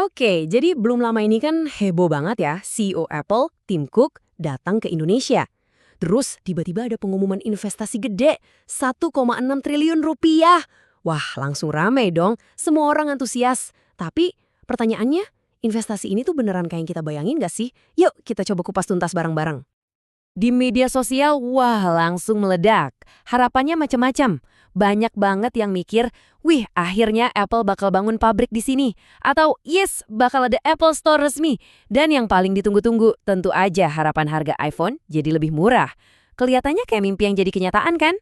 Oke, jadi belum lama ini kan heboh banget ya, CEO Apple, Tim Cook, datang ke Indonesia. Terus tiba-tiba ada pengumuman investasi gede, 1,6 triliun rupiah. Wah, langsung rame dong, semua orang antusias. Tapi pertanyaannya, investasi ini tuh beneran kayak yang kita bayangin gak sih? Yuk kita coba kupas tuntas bareng-bareng. Di media sosial, wah langsung meledak. Harapannya macam-macam. Banyak banget yang mikir, wih akhirnya Apple bakal bangun pabrik di sini. Atau yes, bakal ada Apple Store resmi. Dan yang paling ditunggu-tunggu, tentu aja harapan harga iPhone jadi lebih murah. Kelihatannya kayak mimpi yang jadi kenyataan kan?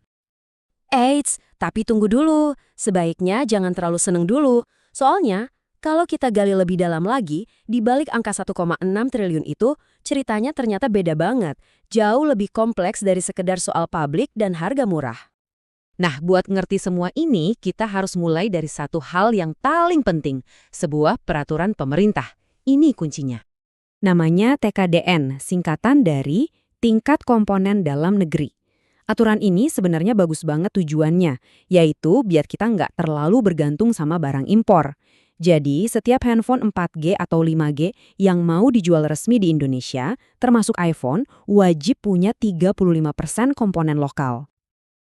Eits, tapi tunggu dulu. Sebaiknya jangan terlalu seneng dulu. Soalnya, kalau kita gali lebih dalam lagi, di balik angka 1,6 triliun itu, ceritanya ternyata beda banget. Jauh lebih kompleks dari sekedar soal publik dan harga murah. Nah, buat ngerti semua ini, kita harus mulai dari satu hal yang paling penting, sebuah peraturan pemerintah. Ini kuncinya. Namanya TKDN, singkatan dari Tingkat Komponen Dalam Negeri. Aturan ini sebenarnya bagus banget tujuannya, yaitu biar kita nggak terlalu bergantung sama barang impor. Jadi, setiap handphone 4G atau 5G yang mau dijual resmi di Indonesia, termasuk iPhone, wajib punya 35% komponen lokal.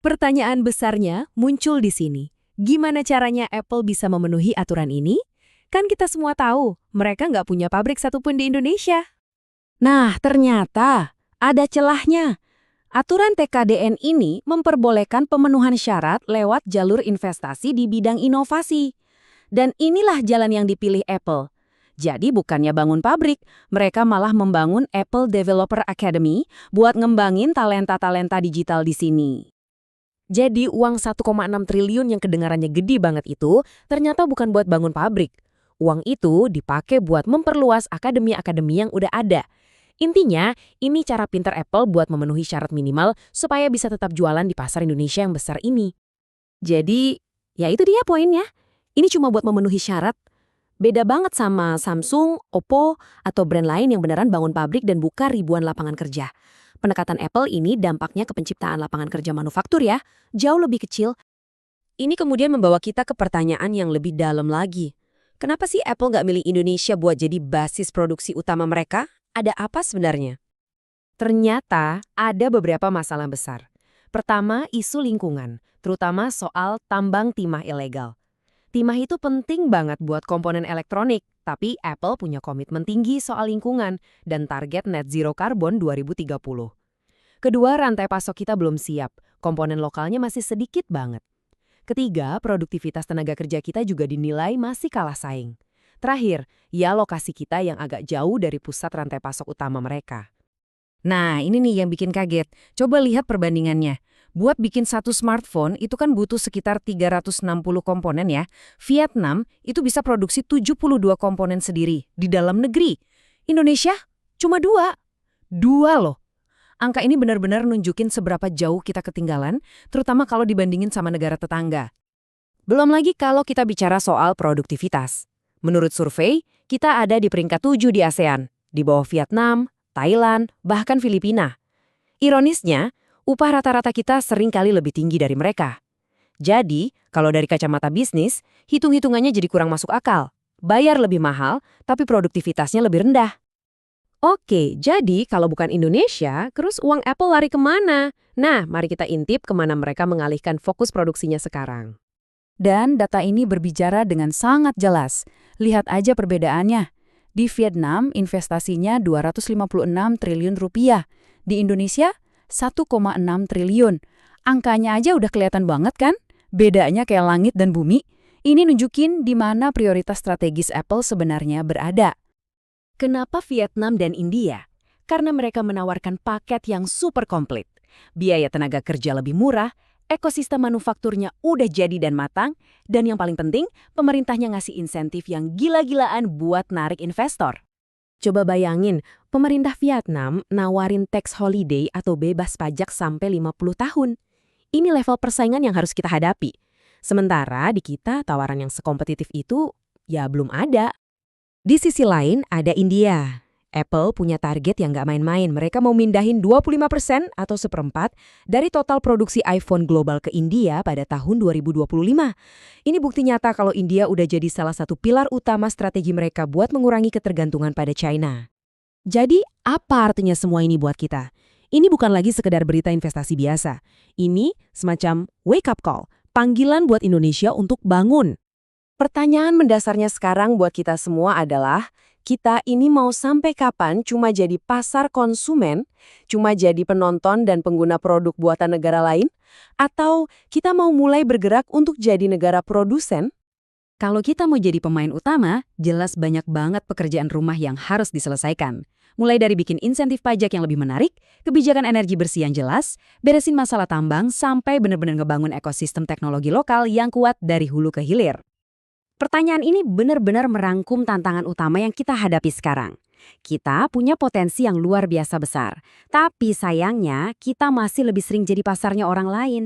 Pertanyaan besarnya muncul di sini. Gimana caranya Apple bisa memenuhi aturan ini? Kan kita semua tahu, mereka nggak punya pabrik satupun di Indonesia. Nah, ternyata ada celahnya. Aturan TKDN ini memperbolehkan pemenuhan syarat lewat jalur investasi di bidang inovasi. Dan inilah jalan yang dipilih Apple. Jadi bukannya bangun pabrik, mereka malah membangun Apple Developer Academy buat ngembangin talenta-talenta digital di sini. Jadi uang 1,6 triliun yang kedengarannya gede banget itu ternyata bukan buat bangun pabrik. Uang itu dipakai buat memperluas akademi-akademi yang udah ada. Intinya, ini cara pintar Apple buat memenuhi syarat minimal supaya bisa tetap jualan di pasar Indonesia yang besar ini. Jadi, ya itu dia poinnya. Ini cuma buat memenuhi syarat. Beda banget sama Samsung, Oppo, atau brand lain yang beneran bangun pabrik dan buka ribuan lapangan kerja. Pendekatan Apple ini dampaknya ke penciptaan lapangan kerja manufaktur ya, jauh lebih kecil. Ini kemudian membawa kita ke pertanyaan yang lebih dalam lagi. Kenapa sih Apple nggak milih Indonesia buat jadi basis produksi utama mereka? Ada apa sebenarnya? Ternyata ada beberapa masalah besar. Pertama, isu lingkungan, terutama soal tambang timah ilegal. Timah itu penting banget buat komponen elektronik, tapi Apple punya komitmen tinggi soal lingkungan dan target net zero karbon 2030. Kedua, rantai pasok kita belum siap, komponen lokalnya masih sedikit banget. Ketiga, produktivitas tenaga kerja kita juga dinilai masih kalah saing. Terakhir, ya lokasi kita yang agak jauh dari pusat rantai pasok utama mereka. Nah, ini nih yang bikin kaget. Coba lihat perbandingannya. Buat bikin satu smartphone itu kan butuh sekitar 360 komponen ya. Vietnam itu bisa produksi 72 komponen sendiri di dalam negeri. Indonesia cuma 2. 2 loh. Angka ini benar-benar nunjukin seberapa jauh kita ketinggalan, terutama kalau dibandingin sama negara tetangga. Belum lagi kalau kita bicara soal produktivitas. Menurut survei, kita ada di peringkat 7 di ASEAN, di bawah Vietnam, Thailand, bahkan Filipina. Ironisnya, upah rata-rata kita sering kali lebih tinggi dari mereka. Jadi, kalau dari kacamata bisnis, hitung-hitungannya jadi kurang masuk akal. Bayar lebih mahal, tapi produktivitasnya lebih rendah. Oke, jadi kalau bukan Indonesia, terus uang Apple lari kemana? Nah, mari kita intip kemana mereka mengalihkan fokus produksinya sekarang. Dan data ini berbicara dengan sangat jelas. Lihat aja perbedaannya. Di Vietnam, investasinya 256 triliun rupiah. Di Indonesia, 1,6 triliun. Angkanya aja udah kelihatan banget kan? Bedanya kayak langit dan bumi. Ini nunjukin di mana prioritas strategis Apple sebenarnya berada. Kenapa Vietnam dan India? Karena mereka menawarkan paket yang super komplit. Biaya tenaga kerja lebih murah, ekosistem manufakturnya udah jadi dan matang, dan yang paling penting, pemerintahnya ngasih insentif yang gila-gilaan buat narik investor. Coba bayangin, pemerintah Vietnam nawarin tax holiday atau bebas pajak sampai 50 tahun. Ini level persaingan yang harus kita hadapi. Sementara di kita tawaran yang sekompetitif itu ya belum ada. Di sisi lain ada India. Apple punya target yang nggak main-main. Mereka mau mindahin 25% atau seperempat dari total produksi iPhone global ke India pada tahun 2025. Ini bukti nyata kalau India udah jadi salah satu pilar utama strategi mereka buat mengurangi ketergantungan pada China. Jadi, apa artinya semua ini buat kita? Ini bukan lagi sekedar berita investasi biasa. Ini semacam wake up call, panggilan buat Indonesia untuk bangun. Pertanyaan mendasarnya sekarang buat kita semua adalah, kita ini mau sampai kapan cuma jadi pasar konsumen, cuma jadi penonton dan pengguna produk buatan negara lain? Atau kita mau mulai bergerak untuk jadi negara produsen? Kalau kita mau jadi pemain utama, jelas banyak banget pekerjaan rumah yang harus diselesaikan. Mulai dari bikin insentif pajak yang lebih menarik, kebijakan energi bersih yang jelas, beresin masalah tambang, sampai benar-benar ngebangun ekosistem teknologi lokal yang kuat dari hulu ke hilir. Pertanyaan ini benar-benar merangkum tantangan utama yang kita hadapi sekarang. Kita punya potensi yang luar biasa besar, tapi sayangnya kita masih lebih sering jadi pasarnya orang lain.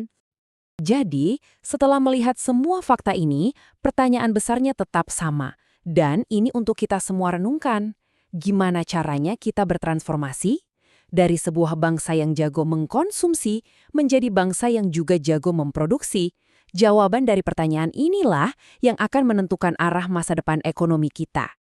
Jadi, setelah melihat semua fakta ini, pertanyaan besarnya tetap sama. Dan ini untuk kita semua renungkan. Gimana caranya kita bertransformasi? Dari sebuah bangsa yang jago mengkonsumsi, menjadi bangsa yang juga jago memproduksi. Jawaban dari pertanyaan inilah yang akan menentukan arah masa depan ekonomi kita.